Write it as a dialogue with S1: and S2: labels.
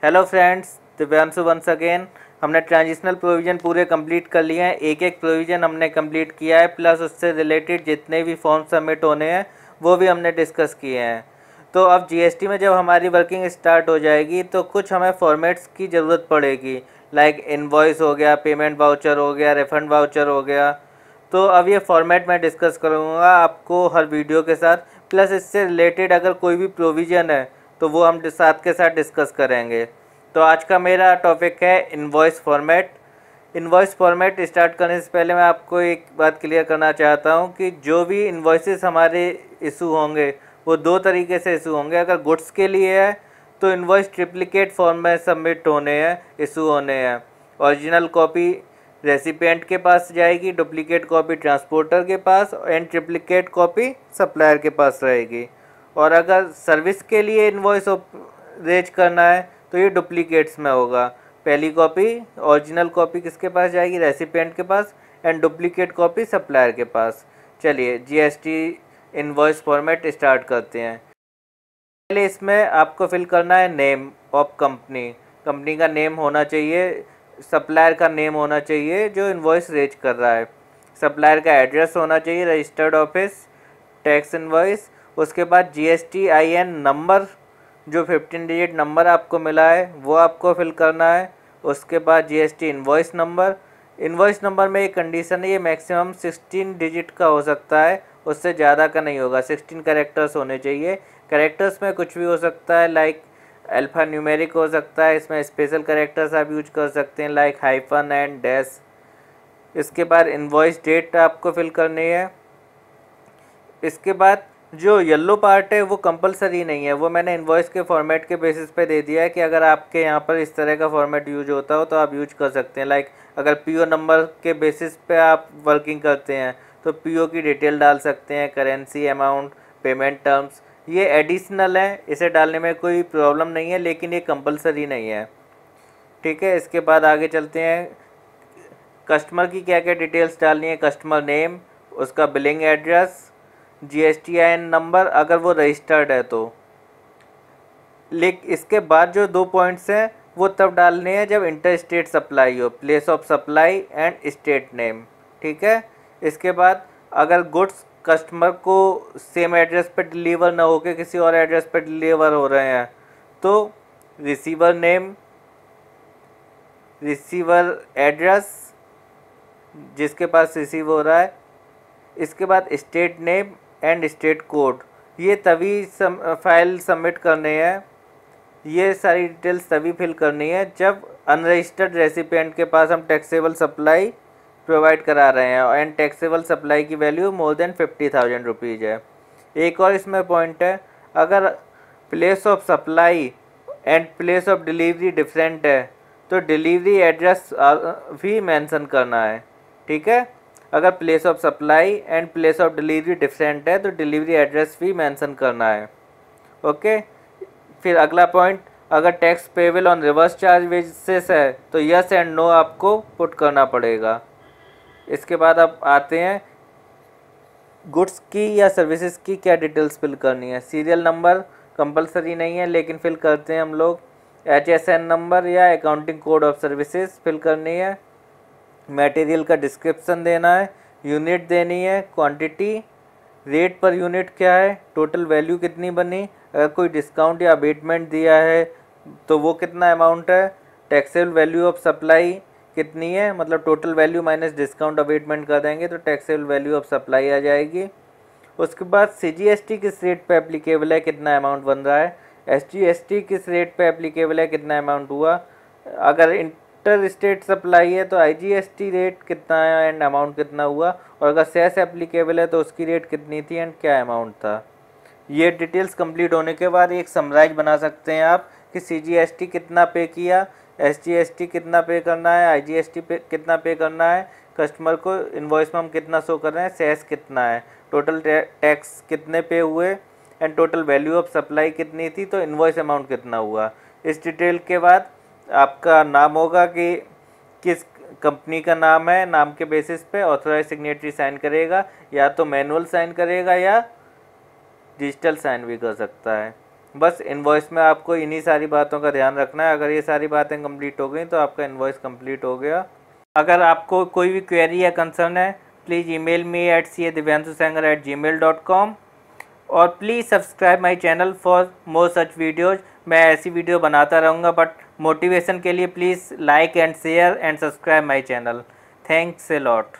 S1: Hello friends, Divyanshu once again. हमने transitional provision पूरे complete कर लिए हैं। एक एक प्रोविज़न हमने कंप्लीट किया है, प्लस उससे रिलेटेड जितने भी फॉर्म सबमिट होने हैं वो भी हमने डिस्कस किए हैं। तो अब जीएसटी में जब हमारी वर्किंग स्टार्ट हो जाएगी तो कुछ हमें फॉर्मेट्स की ज़रूरत पड़ेगी, लाइक इनवॉइस हो गया, पेमेंट वाउचर हो गया, रिफंड वाउचर हो गया। तो अब ये फॉर्मेट मैं डिस्कस करूँगा आपको हर वीडियो के साथ, प्लस इससे रिलेटेड अगर कोई भी प्रोविज़न है तो वो हम साथ के साथ डिस्कस करेंगे। तो आज का मेरा टॉपिक है invoice format. Invoice format start करने से पहले मैं आपको एक बात क्लियर करना चाहता हूँ कि जो भी इनवॉइसेस हमारे इशू होंगे वो दो तरीके से इशू होंगे। अगर गुड्स के लिए है तो इनवॉइस ट्रिप्लिकेट फॉर्म में सबमिट होने हैं, इशू होने हैं। ओरिजिनल कॉपी रेसिपिएंट के पास जाएगी, डुप्लीकेट कॉपी ट्रांसपोर्टर के पास एंड ट्रिप्लिकेट कॉपी सप्लायर के पास रहेगी। और अगर सर्विस के लिए इनवॉइस रेज करना है तो ये डुप्लीकेट्स में होगा। पहली कॉपी ओरिजिनल कॉपी किसके पास जाएगी? रेसिपिएंट के पास एंड डुप्लीकेट कॉपी सप्लायर के पास। चलिए जीएसटी इनवॉइस फॉर्मेट स्टार्ट करते हैं। पहले इसमें आपको फिल करना है नेम ऑफ कंपनी। कंपनी का नेम होना चाहिए, सप्लायर का नेम होना चाहिए जो इनवॉइस रेज कर रहा है, सप्लायर का एड्रेस होना चाहिए, रजिस्टर्ड ऑफिस, टैक्स इनवॉइस। उसके बाद GSTIN नंबर, जो 15 डिजिट नंबर आपको मिला है वो आपको फिल करना है। उसके बाद GST invoice number. Invoice number में एक कंडीशन है, ये मैक्सिमम 16 डिजिट का हो सकता है, उससे ज़्यादा का नहीं होगा। 16 कैरेक्टर्स होने चाहिए। कैरेक्टर्स में कुछ भी हो सकता है, लाइक अल्फ़ा न्यूमेरिक हो सकता है। इसमें स्पेशल कैरेक्टर्स आप यूज कर सकते हैं, लाइक हाइफन एंड डैश। इसके बाद इनवॉइस डेट आपको फिल करनी है। इसके बाद जो येलो पार्ट है वो कंपलसरी नहीं है, वो मैंने इनवॉइस के फॉर्मेट के बेसिस पे दे दिया है कि अगर आपके यहाँ पर इस तरह का फॉर्मेट यूज होता हो तो आप यूज कर सकते हैं। लाइक अगर PO नंबर के बेसिस पे आप वर्किंग करते हैं तो PO की डिटेल डाल सकते हैं, करेंसी, अमाउंट, पेमेंट टर्म्स। ये एडिशनल है, इसे डालने में कोई प्रॉब्लम नहीं है, लेकिन ये कंपलसरी नहीं है। ठीक है, इसके बाद आगे चलते हैं। कस्टमर की क्या क्या डिटेल्स डालनी है? कस्टमर नेम, उसका बिलिंग एड्रेस, GSTIN नंबर अगर वो रजिस्टर्ड है तो। लेकिन इसके बाद जो 2 पॉइंट्स हैं वो तब डालने हैं जब इंटर स्टेट सप्लाई हो, place of supply and state name. ठीक है, इसके बाद अगर गुड्स कस्टमर को सेम एड्रेस पर डिलीवर ना होकर किसी और एड्रेस पर डिलीवर हो रहे हैं तो रिसीवर नेम, रिसीवर एड्रेस जिसके पास रिसीव हो रहा है। इसके बाद state name and state code. ये तभी फाइल सबमिट करने हैं, ये सारी डिटेल्स तभी फिल करनी है जब अनरजिस्टर्ड रेसिपिएंट के पास हम टैक्सेबल सप्लाई प्रोवाइड करा रहे हैं एंड टैक्सेबल सप्लाई की वैल्यू मोर देन 50,000 रुपीज़ है। एक और इसमें पॉइंट है, अगर place of supply and place of delivery different है तो डिलीवरी एड्रेस भी मेंशन करना है। ठीक है, अगर place of supply and place of delivery different है तो डिलीवरी एड्रेस भी मेंशन करना है। ओके, फिर अगला पॉइंट, अगर tax payable on reverse charge basis है तो यस एंड नो आपको पुट करना पड़ेगा। इसके बाद अब आते हैं गुड्स की या सर्विसेज की क्या डिटेल्स फिल करनी है। सीरियल नंबर कंपलसरी नहीं है, लेकिन फिल करते हैं हम लोग। HSN नंबर या accounting code of services fill करनी है। मटेरियल का डिस्क्रिप्शन देना है, यूनिट देनी है, क्वांटिटी, रेट पर यूनिट क्या है, टोटल वैल्यू कितनी बनी, अगर कोई डिस्काउंट या अबेटमेंट दिया है तो वो कितना अमाउंट है, टैक्सेबल वैल्यू ऑफ सप्लाई कितनी है, मतलब total value minus discount abatement कर देंगे तो टैक्सेबल वैल्यू ऑफ सप्लाई आ जाएगी। उसके बाद CGST किस रेट पे एप्लीकेबल है, कितना अमाउंट बन रहा है, SGST किस रेट पे एप्लीकेबल है, कितना अमाउंट हुआ, अगर इंटर स्टेट सप्लाई है तो IGST रेट कितना है एंड अमाउंट कितना हुआ, और अगर सेस एप्लीकेबल है तो उसकी रेट कितनी थी एंड क्या अमाउंट था। ये डिटेल्स कंप्लीट होने के बाद एक समराइज बना सकते हैं आप कि CGST कितना पे किया, SGST कितना पे करना है, IGST पे कितना पे करना है, कस्टमर को इनवॉइस में हम कितना शो कर रहे हैं, सेस कितना है, टोटल टैक्स कितने पे हुए and total value of supply कितनी थी, तो इनवॉइस अमाउंट कितना हुआ। इस डिटेल के बाद आपका नाम होगा कि किस कंपनी का नाम है, नाम के बेसिस पे ऑथराइज सिग्नेटरी साइन करेगा, या तो मैनुअल साइन करेगा या डिजिटल साइन भी कर सकता है। बस इनवॉइस में आपको इन्हीं सारी बातों का ध्यान रखना है। अगर ये सारी बातें कंप्लीट हो गई तो आपका इनवॉइस कंप्लीट हो गया। अगर आपको कोई भी क्वेरी या कंसर्न है, please email me at cadivyanthusanger@gmail.com और please subscribe my channel for more such videos. मैं ऐसी वीडियो बनाता रहूँगा, बट मोटिवेशन के लिए please like and share and subscribe my channel. Thanks a lot.